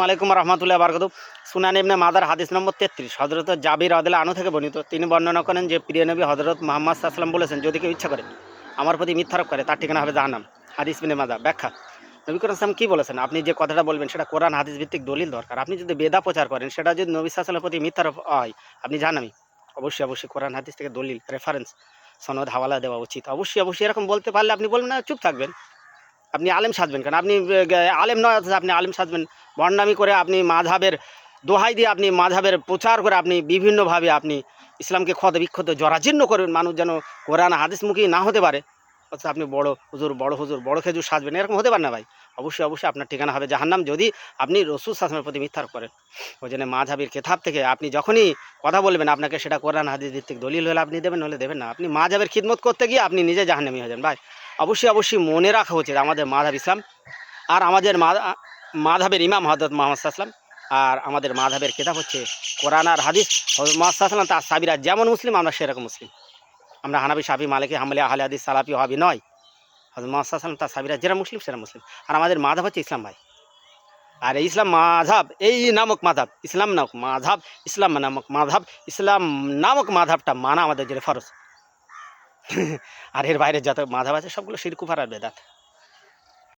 আলাইকুম রহমতুল্লাহ বারকাতুহু। সুনান ইবনে মাজার হাদিস নম্বর 33 হযরত জাবির রাদিয়াল্লাহু আনহু থেকে বর্ণিত। তিনি বর্ণনা করেন যে প্রিয় নবী হযরত মুহাম্মদ সাল্লাল্লাহু আলাইহি ওয়াসাল্লাম বলেছেন, যদি কেউ ইচ্ছা করে আমার প্রতি মিথ্যারোপ করে তার ঠিকানা হবে জাহান্নাম। হাদিস ইবনে মাজাহ। ব্যাখ্যা: নবী করিম সাল্লাল্লাহু কি বলেছেন? আপনি যে কথাটা বলবেন সেটা কোরআন হাদিস ভিত্তিক দলিল দরকার। আপনি যদি বেদা প্রচার করেন, সেটা যদি নবী সাল্লাল্লাহু আলাইহি ওয়াসাল্লামের প্রতি মিথ্যারোপ হয়, আপনি জাহান্নামী। অবশ্যই কোরআন হাদিস থেকে দলিল, রেফারেন্স, সনদ হাওয়ালা দেওয়া উচিত। অবশ্যই এরকম বলতে পারলে আপনি বলবেন না, চুপ থাকবেন। আপনি আলেম সাজবেন কেন? আপনি আলেম নয় অথচ আপনি আলেম সাজবেন। ভণ্ডামি করে আপনি মাযহাবের দোহাই দিয়ে আপনি মাযহাবের প্রচার করে আপনি বিভিন্নভাবে আপনি ইসলামকে ক্ষত-বিক্ষত জরাজীর্ণ করবেন, মানুষ যেন কোরআন হাদিসমুখী না হতে পারে। অথচ আপনি বড় হুজুর, বড় খেজুর সাজবেন, এরকম হতে পারে না ভাই। অবশ্যই আপনার ঠিকানা হবে জাহান্নাম যদি আপনি রাসূল সাল্লাল্লাহু আলাইহি ওয়াসাল্লামের প্রতি মিথ্যারোপ করেন। ওইজন্য মাযহাবের কেতাব থেকে আপনি যখনই কথা বলবেন, আপনাকে সেটা কোরআন হাদিস ভিত্তিক দলিল হলে আপনি দেবেন, নইলে দেবেন না। আপনি মাযহাবের খিদমত করতে গিয়ে আপনি নিজে জাহান্নামী হয়ে যান ভাই। অবশ্যই মনে রাখা উচিত আমাদের মাযহাব ইসলাম, আর আমাদের মাযহাবের ইমাম হযরত মুহাম্মদ সাল্লাল্লাহু আলাইহি ওয়াসাল্লাম, আর আমাদের মাযহাবের কিতাব হচ্ছে কোরআন আর হাদিস। হযরত মুহাম্মদ সাল্লাল্লাহু আলাইহি ওয়াসাল্লাম তার সাহাবীরা যেমন মুসলিম, আমরা সেরকম মুসলিম। আমরা হানাফি, শাফি, মালিকি, হাম্বলি, আহলে হাদিস, সালাফি, ওয়াহাবি নয়। হযরত মুহাম্মদ সাল্লাল্লাহু আলাইহি ওয়াসাল্লাম তার সাহাবীরা যেরা মুসলিম সেরা মুসলিম। আর আমাদের মাযহাব হচ্ছে ইসলাম ভাই। আর এই ইসলাম মাযহাব, এই নামক মাযহাব, ইসলাম নামক মাযহাব, ইসলাম নামক মাযহাব, ইসলাম নামক মাযহাবটা মানা আমাদের জন্য ফরজ। আর এর বাইরে যত মাযহাব আছে সবগুলো শিরক, কুফর আর বেদাত।